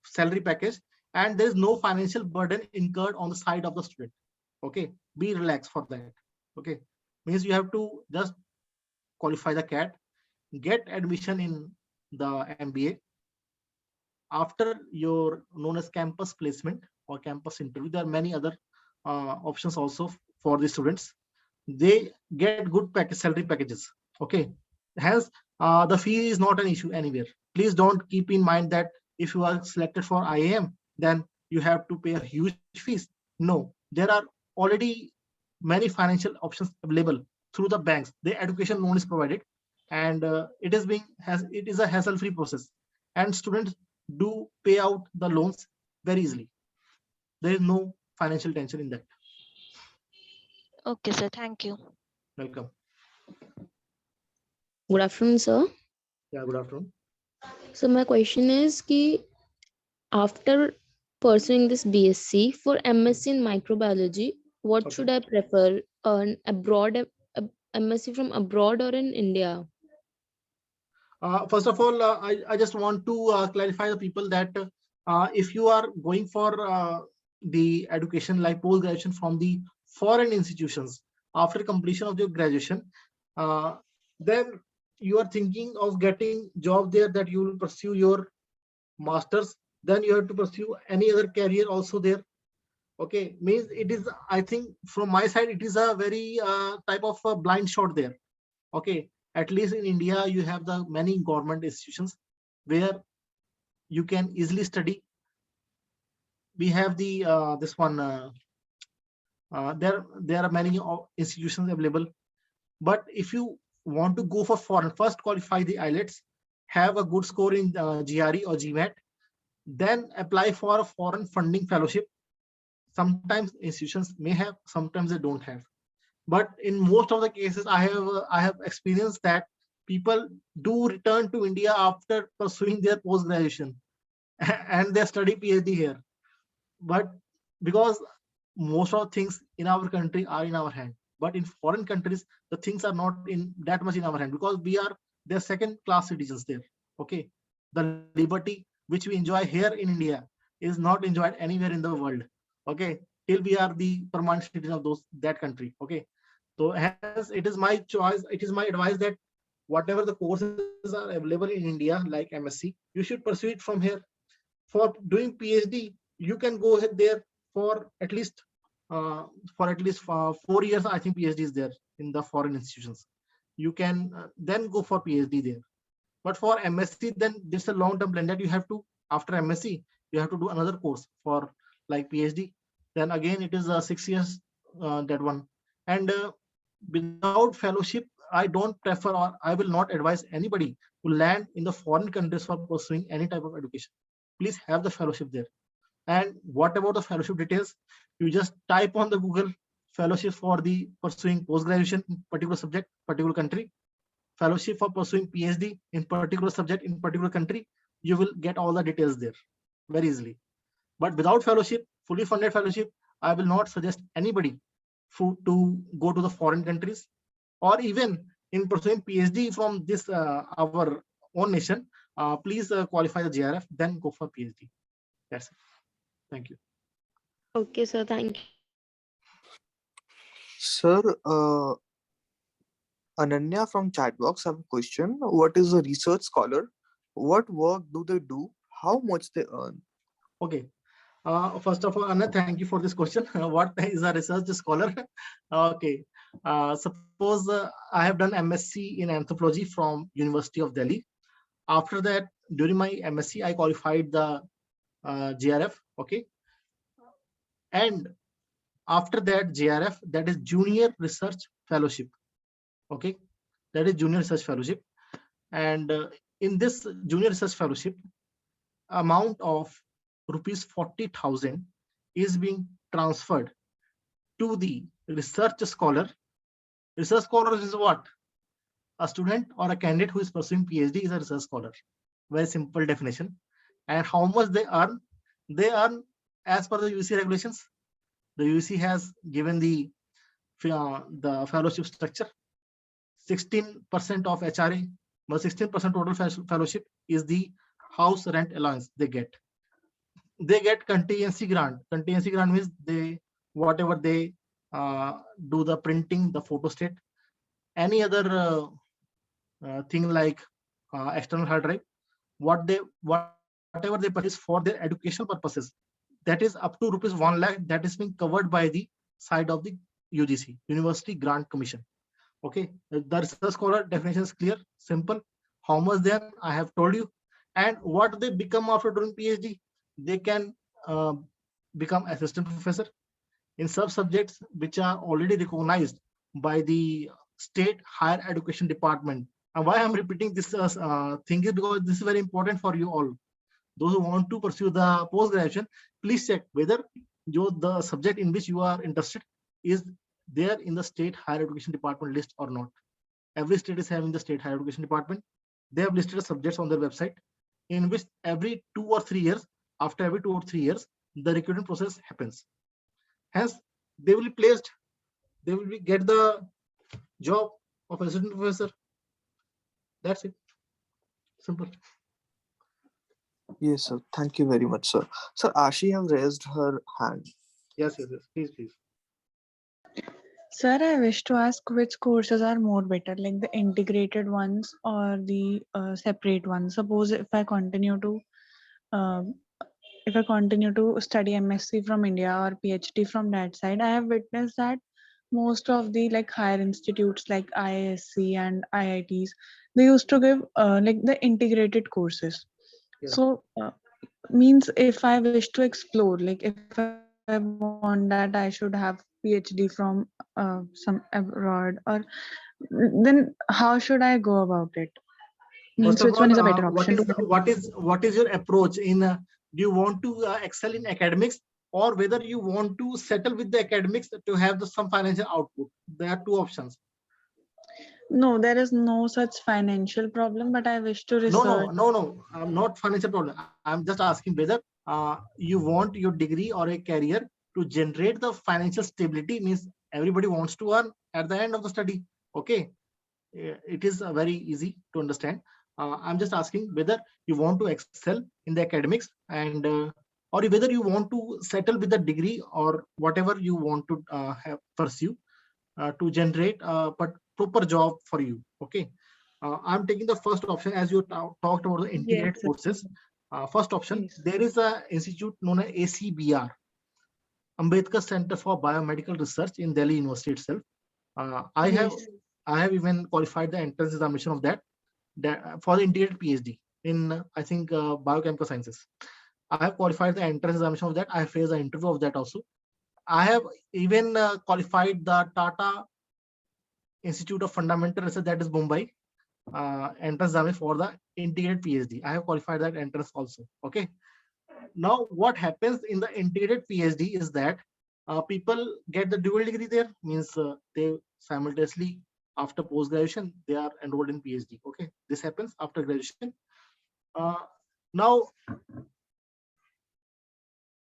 salary package, and there is no financial burden incurred on the side of the student. Okay, be relaxed for that. Okay, means you have to just qualify the CAT, get admission in the MBA. After your known as campus placement or campus interview, there are many other options also for the students. They get good salary packages. Okay, hence the fee is not an issue anywhere. Please don't keep in mind that if you are selected for IIM, then you have to pay a huge fees. No, there are already many financial options available through the banks. The education loan is provided, and it is a hassle-free process, and students do pay out the loans very easily. There is no financial tension in that. Okay, sir. Thank you. Welcome. Good afternoon, sir. Yeah, good afternoon. So my question is ki after pursuing this BSc for MSc in microbiology, what Okay. should I prefer? An abroad MSc from abroad or in India? First of all, I just want to clarify the people that if you are going for the education like post-graduation from the foreign institutions after completion of your graduation, then you are thinking of getting job there, that you will pursue your masters, then you have to pursue any other career also there. Okay, means it is, I think from my side, it is a very type of a blind shot there. Okay, at least in India, you have the many government institutions where you can easily study. We have the this one. There are many institutions available. But if you want to go for foreign, first qualify the IELTS, have a good score in GRE or GMAT, then apply for a foreign funding fellowship. Sometimes institutions may have, sometimes they don't have. But in most of the cases, I have experienced that people do return to India after pursuing their post-graduation and they study PhD here. But because most of things in our country are in our hand, but in foreign countries, the things are not in that much in our hand, because we are they're second-class citizens there. Okay, the liberty which we enjoy here in India is not enjoyed anywhere in the world. Okay, till we are the permanent citizen of that country. Okay, so hence it is my choice. It is my advice that whatever the courses are available in India, like MSc, you should pursue it from here. For doing PhD, you can go ahead there for at least 4 years. I think PhD is there in the foreign institutions. You can then go for PhD there. But for MSc, then this is a long-term plan that you have to, after MSc, you have to do another course for like PhD. Then again, it is 6 years, that one. And without fellowship, I don't prefer, or I will not advise anybody to land in the foreign countries for pursuing any type of education. Please have the fellowship there. And what about the fellowship details? You just type on the Google fellowship for the pursuing post-graduation in particular subject, particular country, fellowship for pursuing PhD in particular subject in particular country. You will get all the details there very easily. But without fellowship, fully funded fellowship, I will not suggest anybody to go to the foreign countries, or even in pursuing PhD from this our own nation. Please qualify the JRF, then go for PhD. That's it. Thank you. Okay, sir. Thank you. Sir, Ananya from Chatbox have a question. What is a research scholar? What work do they do? How much they earn? Okay. First of all, Anna, thank you for this question. What is a research scholar? Okay. Suppose I have done MSc in anthropology from University of Delhi. After that, during my MSc, I qualified the JRF. Okay. And after that JRF, that is Junior Research Fellowship. Okay. That is Junior Research Fellowship. And in this Junior Research Fellowship, amount of rupees 40,000 is being transferred to the research scholar. Research scholar is what? A student or a candidate who is pursuing PhD is a research scholar. Very simple definition. And how much they earn? They earn as per the UC regulations. The UC has given the fellowship structure. 16% of HRA, but 16% total fellowship is the house rent allowance they get. They get contingency grant. Contingency grant means they, whatever they do the printing, the photo state, any other thing like external hard drive, whatever they purchase for their educational purposes, that is up to rupees 1 lakh, that is being covered by the side of the UGC, University Grant Commission. Okay, the research scholar definition is clear, simple. How much they earn, I have told you. And what they become after doing PhD, they can become assistant professor in sub-subjects which are already recognized by the state higher education department. And why I'm repeating this thing is because this is very important for you all. Those who want to pursue the post-graduation, please check whether the subject in which you are interested is there in the state higher education department list or not. Every state is having the state higher education department. They have listed subjects on their website in which every 2 or 3 years, after every 2 or 3 years, the recruitment process happens. Hence, they will be placed, they will get the job of assistant professor. That's it. Simple. Yes, sir. Thank you very much, sir. Sir, Ashi has raised her hand. Yes. Please. Sir, I wish to ask which courses are more better, like the integrated ones or the separate ones. Suppose if I continue to study MSc from India or PhD from that side, I have witnessed that most of the like higher institutes like IISc and IITs, they used to give like the integrated courses. Yeah. So means if I wish to explore, like if I want that, I should have PhD from some abroad, or then how should I go about it? Means which one is a better option? What is your approach in? Do you want to excel in academics, or whether you want to settle with the academics to have some financial output? There are two options. No, there is no such financial problem, but I wish to research. No, not financial problem. I'm just asking whether you want your degree or a career to generate the financial stability. Means everybody wants to earn at the end of the study. Okay, it is very easy to understand. I'm just asking whether you want to excel in the academics and or whether you want to settle with a degree or whatever you want to pursue to generate but proper job for you. Okay, I'm taking the first option as you talked about the integrated Yes, sir. courses. First option, Yes. there is a institute known as ACBR, Ambedkar Center for Biomedical Research in Delhi University itself. I have even qualified the entrance examination of that for the integrated PhD in I think biochemical sciences. I have qualified the entrance examination of that. I have faced the interview of that also. I have even qualified the Tata Institute of Fundamental Research, that is Mumbai, entrance examination for the integrated PhD. I have qualified that entrance also. Okay. Now, what happens in the integrated PhD is that people get the dual degree there, means they simultaneously after post graduation they are enrolled in PhD. Okay, this happens after graduation. Now,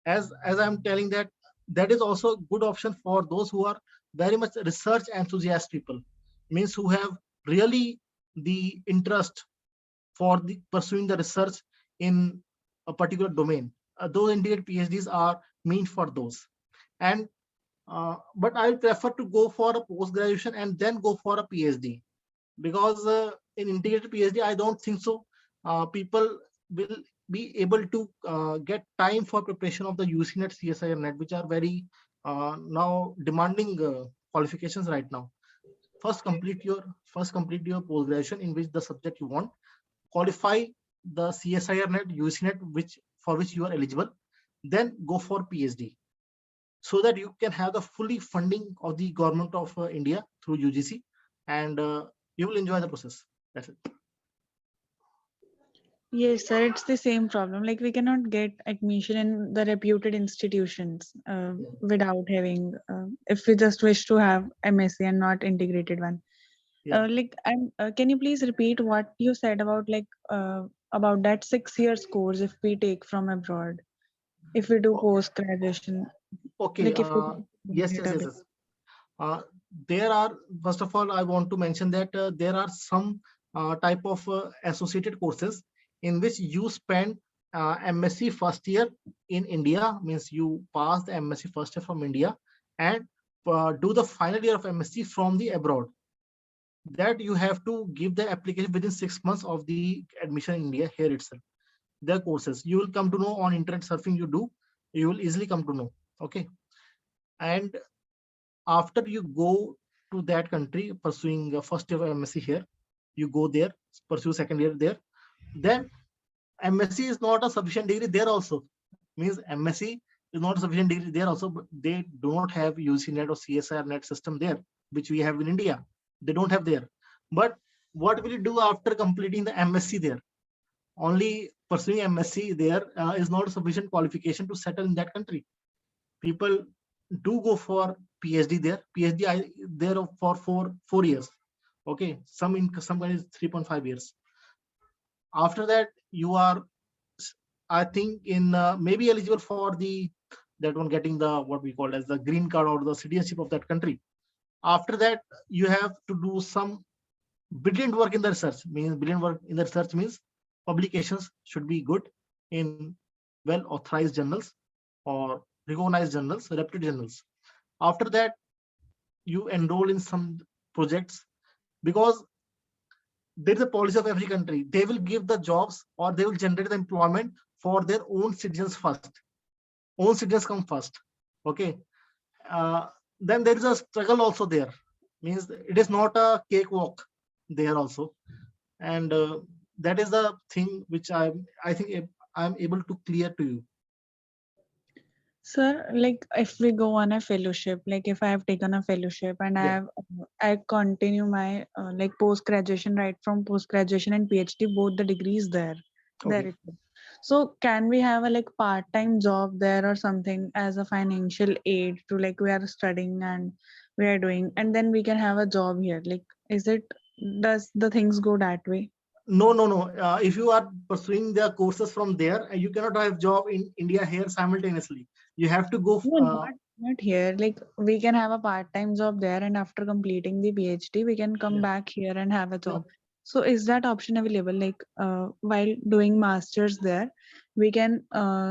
as I'm telling that is also a good option for those who are very much research enthusiast people, means who have really the interest for the pursuing the research in a particular domain. Those integrated PhDs are meant for those. And but I prefer to go for a post graduation and then go for a PhD, because in integrated PhD I don't think so people will be able to get time for preparation of the UCNet, CSIR net, which are very now demanding qualifications right now. First complete your post graduation in which the subject you want, qualify the CSIR net, UCNet, for which you are eligible, then go for PhD, so that you can have the fully funding of the government of India through UGC, and you will enjoy the process. That's it. Yes, sir. It's the same problem. Like we cannot get admission in the reputed institutions without having, if we just wish to have MSc and not integrated one. Yeah. Can you please repeat what you said about about that 6 years course if we take from abroad, if we do post graduation? Okay. Like if Yes. There are, first of all, I want to mention that there are some type of associated courses in which you spend MSc first year in India, means you pass the MSc first year from India and do the final year of MSc from the abroad. That you have to give the application within 6 months of the admission in India here itself. Their courses you will come to know on internet surfing, you will easily come to know. Okay. And after you go to that country pursuing first year of MSc here, you go there, pursue second year there, then MSc is not a sufficient degree there also. Means MSc is not a sufficient degree there also, but they do not have UCNet or CSIR net system there, which we have in India. They don't have there. But what will you do after completing the MSc there? Only pursuing MSc there is not a sufficient qualification to settle in that country. People do go for PhD there. PhD there for 4 years. Okay, some countries 3.5 years. After that, you are, I think, in maybe eligible for that one, getting the what we call as the green card or the citizenship of that country. After that, you have to do some brilliant work in the research. Brilliant work in the research means publications should be good in well authorized journals or recognized journals, reputed journals. After that, you enroll in some projects, because there is a policy of every country. They will give the jobs or they will generate the employment for their own citizens first. Own citizens come first. Okay. Then there is a struggle also there. Means it is not a cakewalk there also. And that is the thing which I think I'm able to clear to you. Sir, like if we go on a fellowship, like if I have taken a fellowship and I continue my like post graduation, right from post graduation and PhD, both the degrees there. Okay. So can we have a like part-time job there or something as a financial aid to, like, we are studying and we are doing, and then we can have a job here? Like, does the things go that way? No. If you are pursuing the courses from there, you cannot have job in India here simultaneously. You have to go. Not here. Like we can have a part-time job there, and after completing the PhD, we can come Yeah. back here and have a job. So is that option available? Like while doing masters there, we can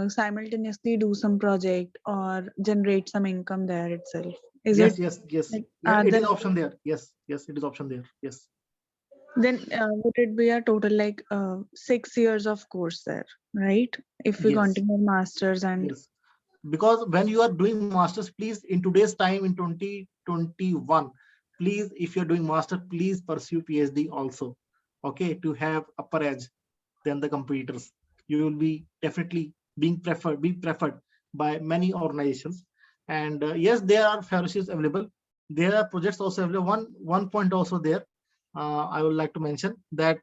simultaneously do some project or generate some income there itself. Is Yes, it yes, yes. like Yeah, are it there? is option there. Yes, yes, it is option there. Yes. Then would it be a total like 6 years of course there, right? If we Yes. continue masters and Yes. Because when you are doing masters, please, in today's time in 2021, please, if you're doing master, please pursue PhD also. Okay, to have upper edge than the competitors. You will be definitely be preferred by many organizations. And yes, there are fellowships available. There are projects also available. One point also there, I would like to mention that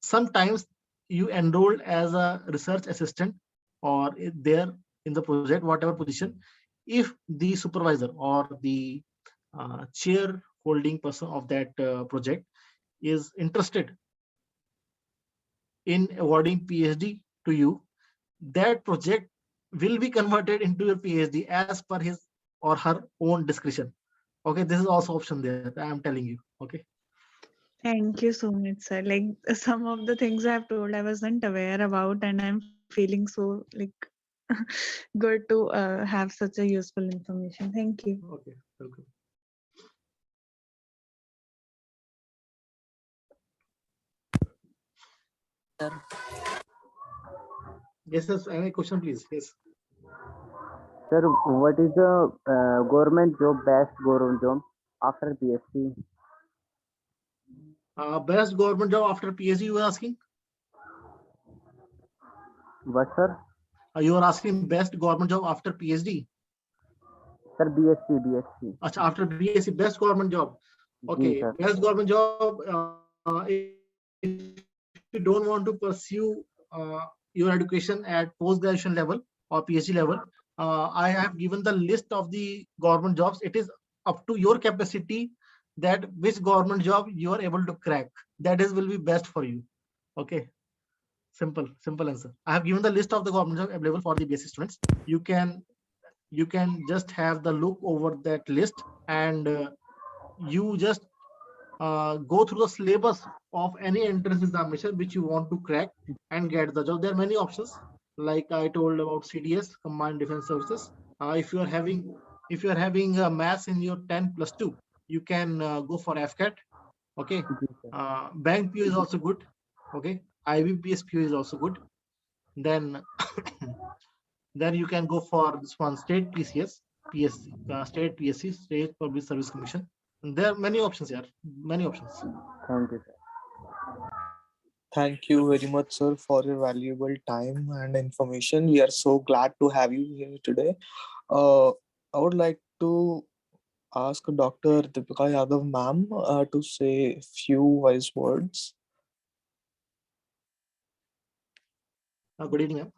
sometimes you enrolled as a research assistant or there in the project, whatever position, if the supervisor or the chair holding person of that project is interested in awarding PhD to you, that project will be converted into your PhD as per his or her own discretion. Okay, this is also option there. I am telling you. Okay. thank you so much, sir. Like some of the things I have told, I wasn't aware about, and I'm feeling so like good to have such a useful information. Thank you. Okay. Welcome. Yes, yes. Any question, please? Yes. Sir, what is the government job, best government job after PhD? Best government job after PhD, you were asking? What, sir? You are asking best government job after PhD? Sir, BSc. After BSc, best government job. Okay, sir. best government job. If you don't want to pursue your education at post-graduation level or PhD level, I have given the list of the government jobs. It is up to your capacity that which government job you are able to crack. That is will be best for you. Okay. Simple answer. I have given the list of the government job available for the BSc students. You can just have the look over that list and you just go through the syllabus of any entrance examination which you want to crack and get the job. There are many options, like I told about CDS, Combined Defense Services. If you are having maths in your 10+2, you can go for FCAT. Okay. Bank PO is also good. Okay. IBPS PO is also good. Then then you can go for this one, state PCS, state PSC, State Public Service Commission. And there are many options here, many options. Thank you, sir. Thank you very much, sir, for your valuable time and information. We are so glad to have you here today. I would like to ask Dr. Deepika Yadav ma'am to say a few wise words. Good evening, ma'am.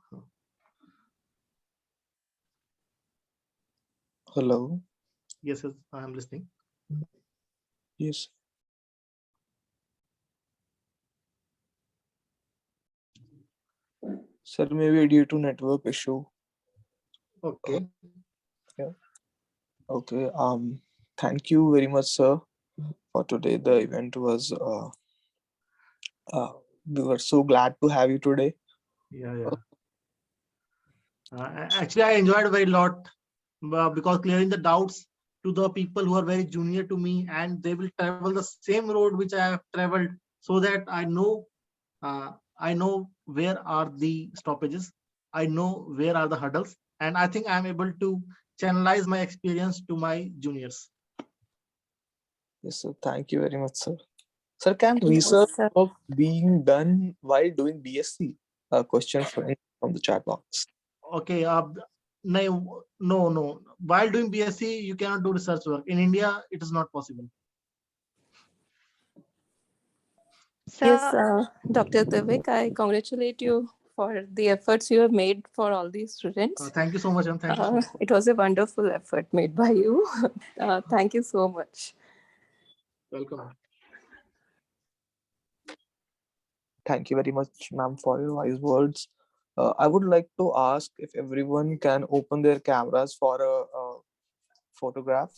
Hello. Yes, I am listening. Yes. Sir, maybe due to network issue. Okay. Yeah. Okay. Thank you very much, sir, for today. The event was. We were so glad to have you today. Yeah. Actually, I enjoyed very lot because clearing the doubts to the people who are very junior to me, and they will travel the same road which I have traveled, so that I know where are the stoppages, I know where are the hurdles, and I think I am able to channelize my experience to my juniors. Yes, sir. Thank you very much, sir. Sir, can research of being done while doing BSc? Question from the chat box. Okay. No. While doing BSc, you cannot do research work. In India, it is not possible. Yes, Dr. Devik, I congratulate you for the efforts you have made for all these students. Thank you so much, thank you so much. It was a wonderful effort made by you. Thank you so much. Welcome. Thank you very much, ma'am, for your wise words. I would like to ask if everyone can open their cameras for a photograph.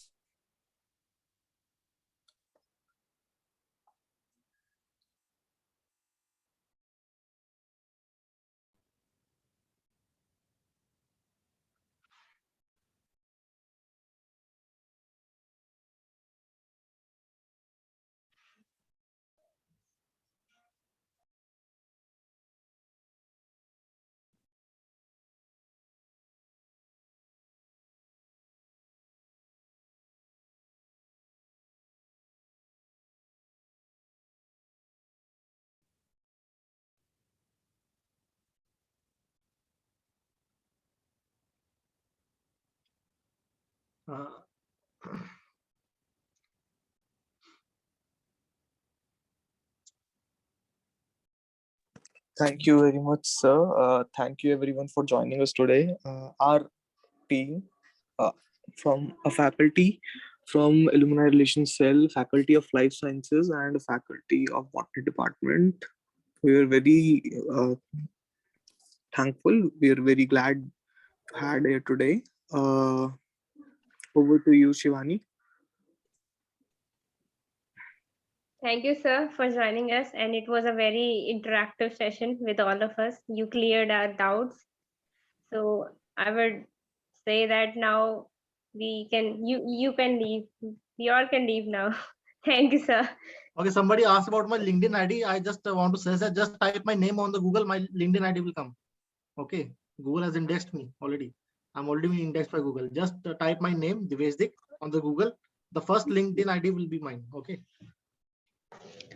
Uh, Thank you very much, sir. Thank you everyone for joining us today. Our team from a faculty from Alumni Relations Cell, Faculty of Life Sciences, and Faculty of Botany Department. We are very thankful. We are very glad to had here today. Over to you, Shivani. Thank you, sir, for joining us. And it was a very interactive session with all of us. You cleared our doubts. So I would say that now you can leave. We all can leave now. Thank you, sir. Okay, somebody asked about my LinkedIn ID. I just want to say that just type my name on the Google, my LinkedIn ID will come. Okay, Google has indexed me already. I'm already being indexed by Google. Just type my name, Diveshdik, on the Google. The first LinkedIn ID will be mine. Okay.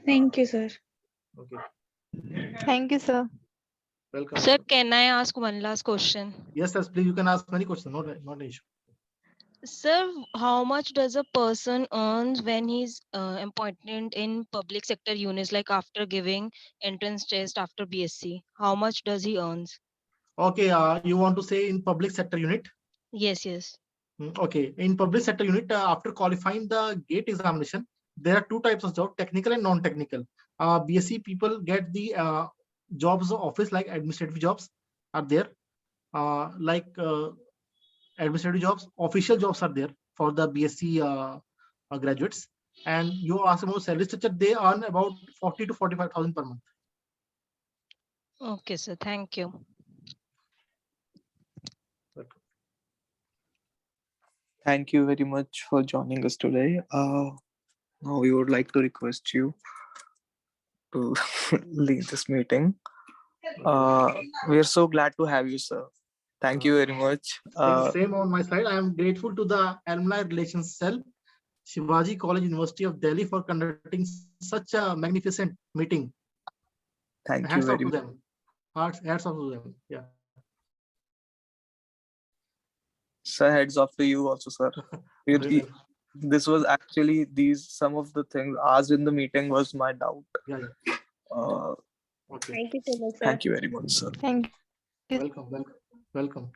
Thank you, sir. Okay. Thank you, sir. Welcome. Sir, can I ask one last question? Yes, yes, please. You can ask many questions. Not an issue. Sir, how much does a person earns when he's appointed in public sector units, like after giving entrance test after BSc? How much does he earns? Okay, you want to say in public sector unit? Yes, yes. Okay, in public sector unit, after qualifying the GATE examination, there are two types of job, technical and non-technical. BSc people get the jobs of office, like administrative jobs are there, administrative jobs, official jobs are there for the BSc graduates. And you ask about salary structure, they earn about 40 to 45,000 per month. Okay, sir. Thank you. Thank you very much for joining us today. Now we would like to request you to leave this meeting. We are so glad to have you, sir. Thank you very much. Same on my side. I am grateful to the Alumni Relations Cell, Shivaji College, University of Delhi, for conducting such a magnificent meeting. Thank you Hats off very to much. them. Hats off to them. Yeah. Sir, heads off to you also, sir. This was actually some of the things asked in the meeting was my doubt. Yeah. Okay. Thank you so much, sir. Thank you very much, sir. Thank you. Welcome.